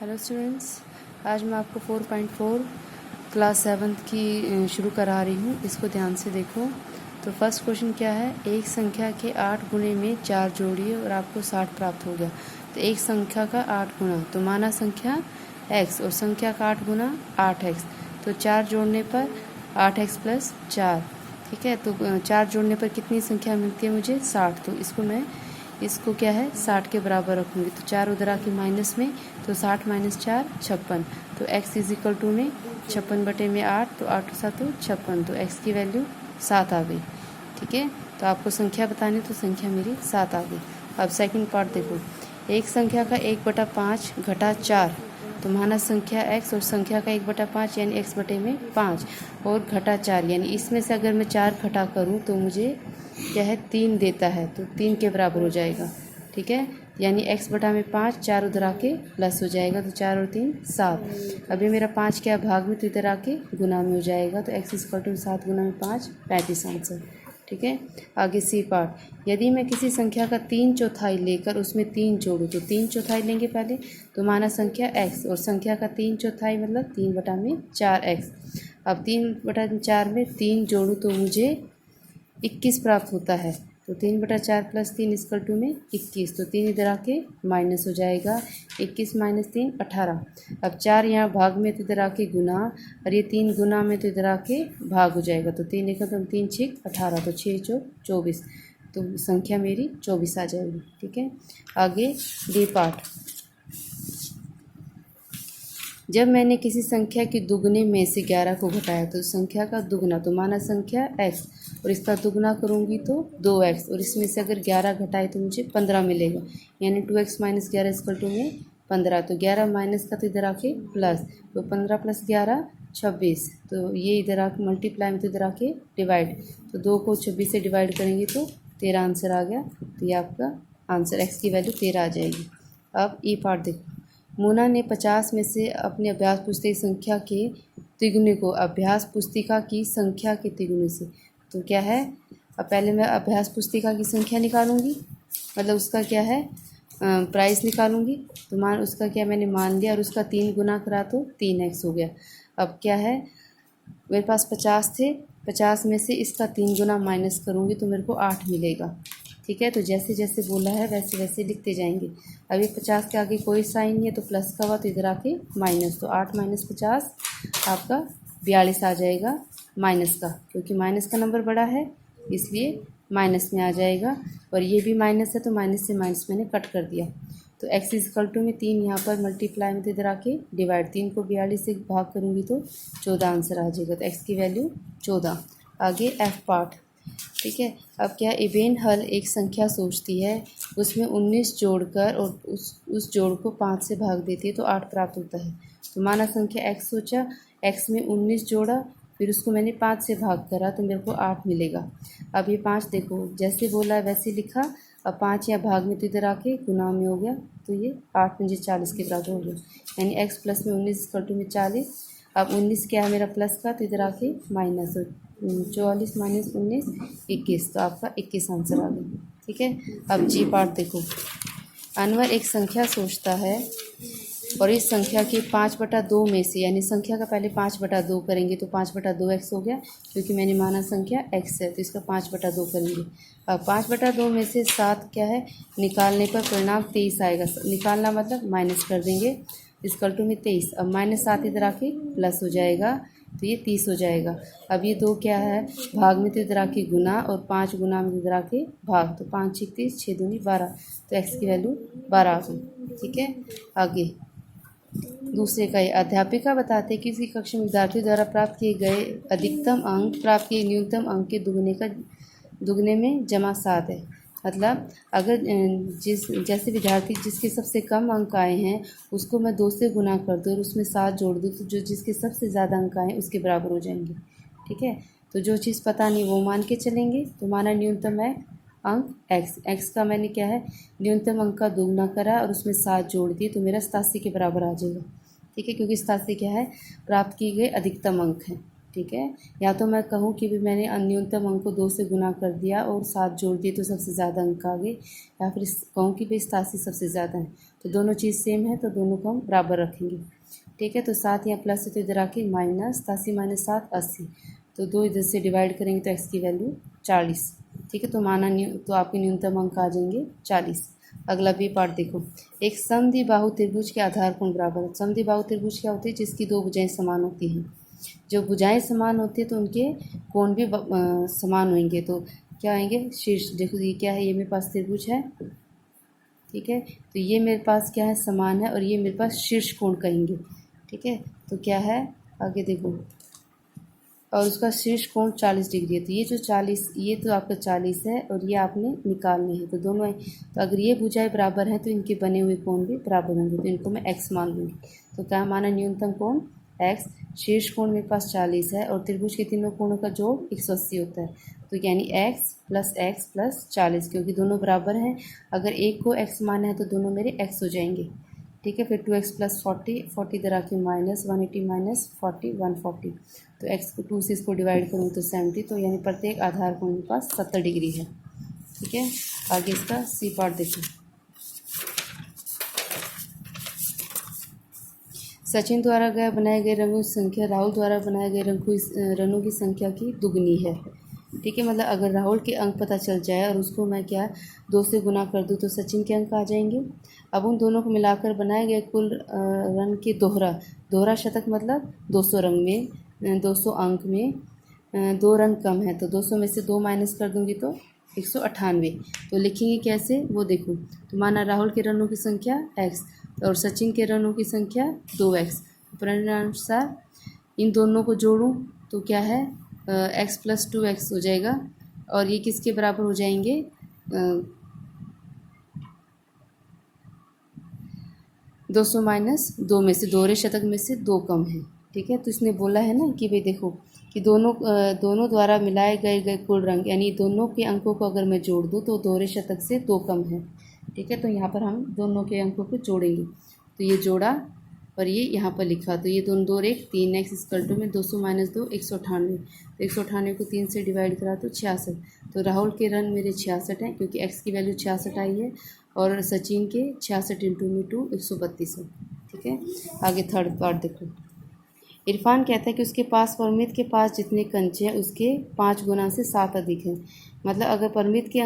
Hello students, आज मैं आपको 4.4 क्लास 7 की शुरू करा रही हूँ। इसको ध्यान से देखो। तो फर्स्ट क्वेश्चन क्या है, एक संख्या के 8 गुणे में 4 जोड़िए और आपको 60 प्राप्त हो गया। तो एक संख्या का 8 गुना तो माना संख्या x और संख्या का 8 गुना 8x। तो 4 जोड़ने पर 8x प्लस 4, ठीक है। तो 4 जोड़ने पर कितनी संख्या मिलती है मुझे? 60। तो इसको क्या है 60 के बराबर रखूँगी। तो 4 उधर आके माइनस में, तो 60 माइनस 4 56। तो x इज इक्वल टू में 56 बटे में 8, तो 8 7 तो 56। तो x की वैल्यू 7 आ गई, ठीक है। तो आपको संख्या बतानी, तो संख्या मेरी 7 आ गई। अब सेकंड पार्ट देखो, एक संख्या का 1/5 घटा 4 तो माना संख्या x और संख्या का 1/5 यानी x बटे में 5 और घटा 4, यानी इसमें से अगर मैं 4 घटा करूँ तो मुझे क्या है 3 देता है। तो 3 के बराबर हो जाएगा, ठीक है। यानी x बटा में 5, 4 उधर आके प्लस हो जाएगा। तो 4 और 3 7। अभी मेरा 5 क्या भाग में, तो इधर आके गुना में हो जाएगा। तो x इक्वल टू 7 गुना में 5 35 आंसर, ठीक है। आगे सी पार्ट, यदि मैं किसी संख्या का 3/4 लेकर उसमें 3 जोड़ूँ तो 3/4 लेंगे पहले। तो माना संख्या x और संख्या का 3/4 मतलब 3 बटा में 4x। अब 3 बटा 4 में 3 जोड़ूँ तो मुझे 21 प्राप्त होता है। तो 3/4 प्लस 3 इक्वल टू में 21। तो 3 इधर आके माइनस हो जाएगा। 21 माइनस 3 18। अब 4 यहाँ भाग में, तो इधर आके गुना, और ये 3 गुना में, तो इधर आके भाग हो जाएगा। तो 3 एक 3 6 18, तो 6 4 24। तो संख्या मेरी 24 आ जाएगी, ठीक है। आगे डी पार्ट, जब मैंने किसी संख्या के दुगने में से 11 को घटाया तो संख्या का दुगना तो माना संख्या x और इसका दुगना करूँगी तो 2x, और इसमें से अगर 11 घटाए तो मुझे 15 मिलेगा। यानी 2x माइनस 11 इक्वल टू में 15। तो 11 माइनस का तो इधर आके प्लस, तो 15 प्लस 11 26। तो ये इधर आके मल्टीप्लाई में, तो इधर आके डिवाइड। तो 2 को 26 से डिवाइड करेंगे तो 13 आंसर आ गया। तो ये आपका आंसर x की वैल्यू 13 आ जाएगी। अब ई पार्ट देखो, मोना ने 50 में से अपने अभ्यास पुस्तिका संख्या के तिगुने को अभ्यास पुस्तिका की संख्या के तिगुने से, तो क्या है, अब पहले मैं अभ्यास पुस्तिका की संख्या निकालूंगी, मतलब उसका क्या है प्राइस निकालूंगी। तो मान उसका क्या मैंने मान लिया और उसका 3 गुना करा तो 3x हो गया। अब क्या है, मेरे पास 50 थे, 50 में से इसका 3 गुना माइनस करूँगी तो मेरे को 8 मिलेगा, ठीक है। तो जैसे जैसे बोला है वैसे वैसे लिखते जाएंगे। अभी 50 के आगे कोई साइन नहीं है तो प्लस का हुआ, तो इधर आके माइनस। तो 8 माइनस 50 आपका 42 आ जाएगा माइनस का, क्योंकि माइनस का नंबर बड़ा है इसलिए माइनस में आ जाएगा। और ये भी माइनस है तो माइनस से माइनस मैंने कट कर दिया। तो x इक्वल टू में 3 यहाँ पर मल्टीप्लाई में, तो इधर आके डिवाइड। 3 को 42 से भाग करूँगी तो 14 आंसर आ जाएगा। तो x की वैल्यू 14। आगे एफ पार्ट, ठीक है। अब क्या, इबेन हल एक संख्या सोचती है, उसमें 19 जोड़कर और उस जोड़ को 5 से भाग देती है तो 8 प्राप्त होता है। तो माना संख्या x सोचा, x में 19 जोड़ा, फिर उसको मैंने 5 से भाग करा तो मेरे को 8 मिलेगा। अब ये 5 देखो जैसे बोला है वैसे लिखा। अब 5 या भाग में, तो इधर आके गुना में हो गया। तो ये 8 मुझे 40 के बराबर हो गया। यानी x प्लस में 19 इक्वल टू में 40। अब 19 क्या है मेरा प्लस का, तो इधर आके माइनस। 44 माइनस 19 21। तो आपका 21 आंसर आ गया, ठीक है। अब जी पार्ट देखो, अनवर एक संख्या सोचता है और इस संख्या के 5/2 में से, यानी संख्या का पहले 5/2 करेंगे तो 5/2x हो गया, क्योंकि मैंने माना संख्या x है तो इसका 5/2 करेंगे। अब 5/2 में से 7 क्या है निकालने पर परिणाम 23 आएगा। निकालना मतलब माइनस कर देंगे, इक्वल टू में 23। अब -7 इधर आके प्लस हो जाएगा, तो ये 30 हो जाएगा। अब ये 2 क्या है भाग में, तो इधर आके गुना, और 5 गुना में इधर आके भाग। तो 5 6 30, 6 दूनी 12। तो x की वैल्यू 12 आ गई, ठीक है। आगे दूसरे का, ये अध्यापिका बताते हैं कि किसी कक्षा में विद्यार्थियों द्वारा प्राप्त किए गए अधिकतम अंक प्राप्त किए न्यूनतम अंक के दुगने में जमा 7 है। मतलब अगर जैसे विद्यार्थी जिसके सबसे कम अंक आए हैं उसको मैं 2 से गुना कर दूँ और उसमें 7 जोड़ दूँ तो जो जिसके सबसे ज़्यादा अंक आए उसके बराबर हो जाएंगे, ठीक है। तो जो चीज़ पता नहीं वो मान के चलेंगे। तो माना न्यूनतम है अंक x का मैंने क्या है न्यूनतम अंक का दोगुना करा और उसमें 7 जोड़ दिए तो मेरा 87 के बराबर आ जाएगा, ठीक है। क्योंकि 87 क्या है प्राप्त किए गए अधिकतम अंक है, ठीक है। या तो मैं कहूँ कि भी मैंने न्यूनतम अंक को 2 से गुना कर दिया और 7 जोड़ दिए तो सबसे ज़्यादा अंक आ गए, या फिर कहूँ कि भाई 87 सबसे ज़्यादा है, तो दोनों चीज़ सेम है तो दोनों को हम बराबर रखेंगे। ठीक है, तो 7 यहाँ प्लस है तो इधर आके माइनस, 87 माइनस 7 80, तो 2 इधर से डिवाइड करेंगे तो एक्स की वैल्यू 40। ठीक है, तो तो आपके न्यूनतम अंक आ जाएंगे 40। अगला बी पार्ट देखो, एक समद्विबाहु त्रिभुज के आधार कोण बराबर है। समद्विबाहु त्रिभुज क्या होती है? जिसकी दो भुजाएं समान होती हैं। जो भुजाएं समान होती है तो उनके कोण भी समान होंगे, तो क्या आएंगे? शीर्ष। देखो ये क्या है, ये मेरे पास त्रिभुज है, ठीक है, तो ये मेरे पास क्या है? समान है, और ये मेरे पास शीर्ष कोण कहेंगे। ठीक है, तो क्या है आगे देखो, और उसका शीर्ष कोण 40 डिग्री है। तो ये जो 40, ये तो आपका 40 है और ये आपने निकालने हैं, तो दोनों है। तो अगर ये भुजाएं बराबर हैं तो इनके बने हुए कोण भी बराबर होंगे, तो इनको मैं x मान लूँगी। तो क्या माना? न्यूनतम कोण x, शीर्ष कोण मेरे पास 40 है और त्रिभुज के तीनों कोणों का जोड़ 180 होता है, तो यानी x प्लस 40, क्योंकि दोनों बराबर हैं। अगर एक को x माना है तो दोनों मेरे x हो जाएंगे। ठीक है, फिर 2x प्लस 40 इधर आके माइनस 180 माइनस 40 140, तो x को 2 से इसको डिवाइड करूँ तो 70, तो यानी प्रत्येक आधार कोण के पास 70 डिग्री है। ठीक है, आगे इसका सी पार्ट देखो। सचिन द्वारा बनाए गए रंगों की संख्या राहुल द्वारा बनाए गए रनों की संख्या की दुगनी है। ठीक है, मतलब अगर राहुल के अंक पता चल जाए और उसको मैं क्या 2 से गुना कर दूँ तो सचिन के अंक आ जाएंगे। अब उन दोनों को मिलाकर बनाए गए कुल रन के दोहरा शतक, मतलब 200 रंग में 200 अंक में 2 रन कम है, तो 200 में से 2 माइनस कर दूंगी तो 198। तो लिखेंगे कैसे वो देखो, तो माना राहुल के रनों की संख्या x और सचिन के रनों की संख्या 2x। परिणामसार इन दोनों को जोड़ूं तो क्या है, x प्लस 2x हो जाएगा, और ये किसके बराबर हो जाएंगे? 200 माइनस 2 में से, दोहरे शतक में से 2 कम है। ठीक है, तो इसने बोला है ना कि भाई देखो कि दोनों द्वारा मिलाए गए कुल रंग, यानी दोनों के अंकों को अगर मैं जोड़ दूँ तो दोहरे शतक से 2 कम है। ठीक है, तो यहाँ पर हम दोनों के अंकों को जोड़ेंगे, तो ये जोड़ा और ये यहाँ पर लिखा, तो ये दोनों 2 और 1 3x इक्वल टू में 200 माइनस 2 198, तो 198 को 3 से डिवाइड करा तो 66। तो राहुल के रन मेरे 66 हैं क्योंकि x की वैल्यू 66 आई है, और सचिन के 66 इंटू में 2 132 है। ठीक है, आगे थर्ड पार्ट देखो। इरफान कहता है कि उसके पास परमित के पास जितने कंचे हैं उसके 5 गुना से 7 अधिक है। मतलब अगर परमित के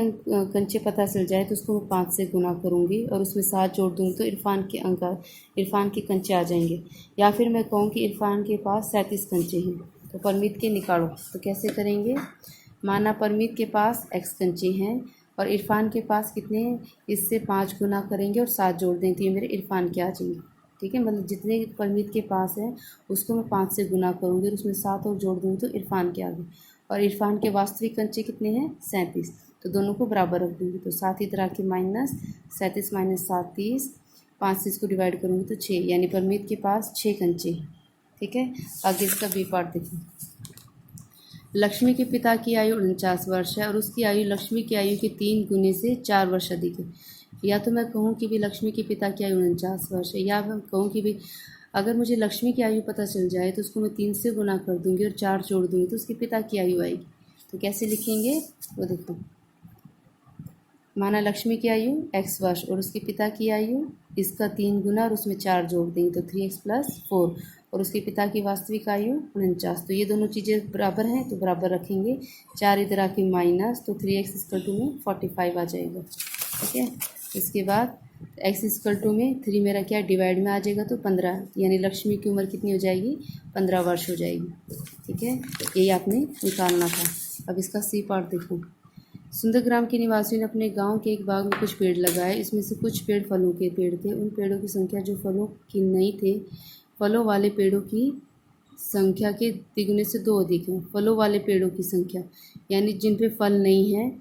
कंचे पता चल जाए तो उसको मैं 5 से गुना करूँगी और उसमें 7 जोड़ दूँगी तो इरफान के कंचे आ जाएंगे। या फिर मैं कहूँ कि इरफान के पास 37 कंचे हैं, तो परमित के निकालो, तो कैसे करेंगे? माना परमित के पास x कंचे हैं और इरफान के पास कितने हैं, इससे 5 गुना करेंगे और 7 जोड़ दें तो ये मेरे इरफान के आ जाएंगे। ठीक है, मतलब जितने परमित के पास है उसको मैं 5 से गुना करूँगी और उसमें 7 और जोड़ दूँगी तो इरफान के आ गए। और इरफान के वास्तविक कंचे कितने हैं? 37, तो दोनों को बराबर रख दूँगी, तो 7 इधर आके माइनस 37 माइनस 7 30, 5 से इसको डिवाइड करूँगी तो 6, यानी परमित के पास 6 कंचे हैं। ठीक है, आगे इसका बी पार्ट देखिए। लक्ष्मी के पिता की आयु 49 वर्ष है और उसकी आयु लक्ष्मी की आयु के 3 गुने से 4 वर्ष अधिक है। या तो मैं कहूँ कि भी लक्ष्मी के पिता की आयु 49 वर्ष है, या मैं कहूँ कि भी अगर मुझे लक्ष्मी की आयु पता चल जाए तो उसको मैं 3 से गुना कर दूंगी और 4 जोड़ दूंगी तो उसके पिता की आयु आएगी। तो कैसे लिखेंगे वो देखो, माना लक्ष्मी की आयु x वर्ष और उसके पिता की आयु इसका 3 गुना और उसमें 4 जोड़ देंगे तो 3x प्लस 4, और उसके पिता की वास्तविक आयु 49। तो ये दोनों चीज़ें बराबर हैं तो बराबर रखेंगे, 4 इधर आके माइनस, तो 3x इक्वल टू में 45 आ जाएगा। ठीक है, इसके बाद x इक्वल टू में 3 मेरा क्या डिवाइड में आ जाएगा तो 15, यानी लक्ष्मी की उम्र कितनी हो जाएगी? 15 वर्ष हो जाएगी। ठीक है, यही आपने निकालना था। अब इसका सी पार्ट देखो। सुंदरग्राम के निवासियों ने अपने गांव के एक बाग में कुछ पेड़ लगाए, इसमें से कुछ पेड़ फलों के पेड़ थे। उन पेड़ों की संख्या जो फलों की नहीं थे, फलों वाले पेड़ों की संख्या के तिगुने से 2 अधिक है। फलों वाले पेड़ों की संख्या यानी जिन पे फल नहीं है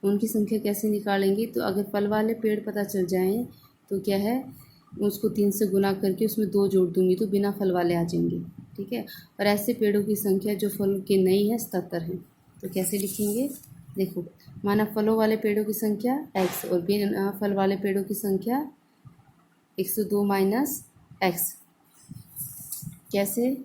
उनकी संख्या कैसे निकालेंगे? तो अगर फल वाले पेड़ पता चल जाएं तो क्या है, उसको 3 से गुना करके उसमें 2 जोड़ दूंगी तो बिना फल वाले आ जाएंगे। ठीक है, और ऐसे पेड़ों की संख्या जो फल के नहीं है 77 है। तो कैसे लिखेंगे देखो, माना फलों वाले पेड़ों की संख्या x और बिना फल वाले पेड़ों की संख्या 102 माइनस x। कैसे?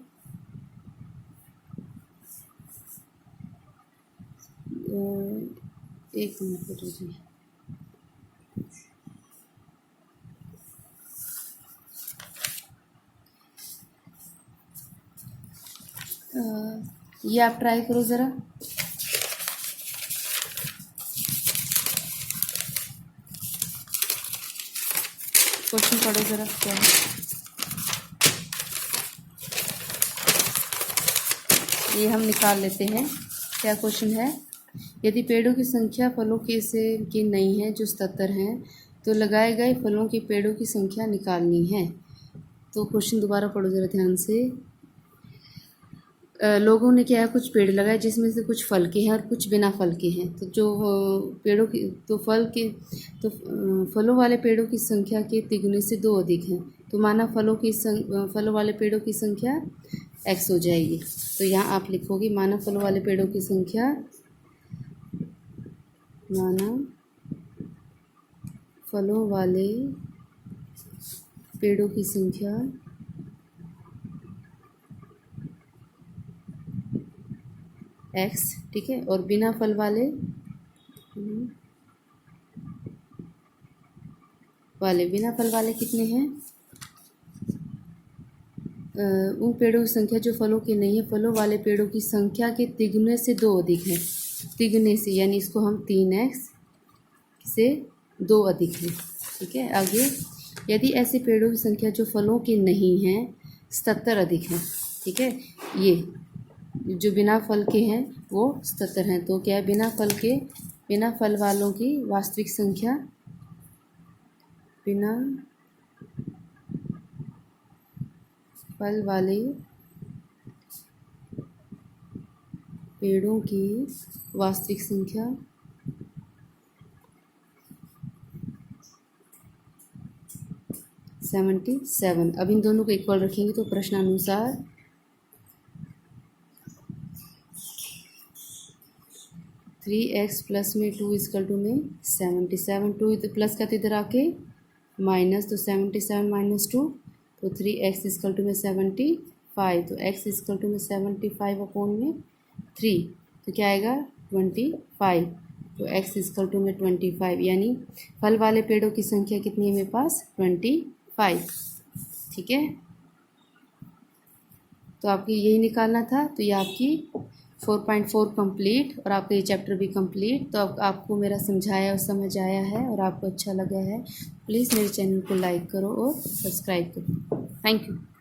एक मिनट बेटा जी। ये आप ट्राई करो ज़रा। क्वेश्चन पढ़ो ज़रा क्या है। ये हम निकाल लेते हैं। क्या क्वेश्चन है? यदि पेड़ों की संख्या फलों के से की नहीं है जो 77 हैं, तो लगाए गए फलों के पेड़ों की संख्या निकालनी है। तो क्वेश्चन दोबारा पढ़ो ज़रा ध्यान से। लोगों ने क्या है, कुछ पेड़ लगाए जिसमें से कुछ फल के हैं और कुछ बिना फल के हैं। तो जो पेड़ों की तो फलों वाले पेड़ों की संख्या के तिगुने से 2 अधिक हैं। तो माना फलों वाले पेड़ों की संख्या x हो जाएगी। तो यहाँ आप लिखोगे माना फलों वाले पेड़ों की संख्या, माना फलों वाले पेड़ों की संख्या x, ठीक है। और बिना फल वाले बिना फल वाले कितने हैं? उन पेड़ों की संख्या जो फलों के नहीं है, फलों वाले पेड़ों की संख्या के तिगुने से 2 अधिक है। तिगुने से यानी इसको हम 3x से 2 अधिक है, ठीक है। आगे, यदि ऐसे पेड़ों की संख्या जो फलों के नहीं हैं 77 अधिक है, ठीक है। ये जो बिना फल के हैं वो 77 हैं। तो क्या है, बिना फल वालों की वास्तविक संख्या, बिना फल वाले पेड़ों की वास्तविक संख्या 77। अब इन दोनों को इक्वल रखेंगे तो प्रश्नानुसार 3x प्लस में 2 इक्वल टू में 77। 2 प्लस का तो इधर आके माइनस, तो 77 माइनस 2 तो 3x इक्वल टू में 75। तो x इक्वल टू में 75 अपॉन में 3, तो क्या आएगा 25। तो x इक्वल टू में 25, यानी फल वाले पेड़ों की संख्या कितनी है मेरे पास? 25, ठीक है। तो आपको यही निकालना था। तो ये आपकी 4.4 कंप्लीट और आपका ये चैप्टर भी कंप्लीट। तो अब आपको मेरा समझाया और समझ आया है और आपको अच्छा लगा है, प्लीज़ मेरे चैनल को लाइक करो और सब्सक्राइब करो। Thank you.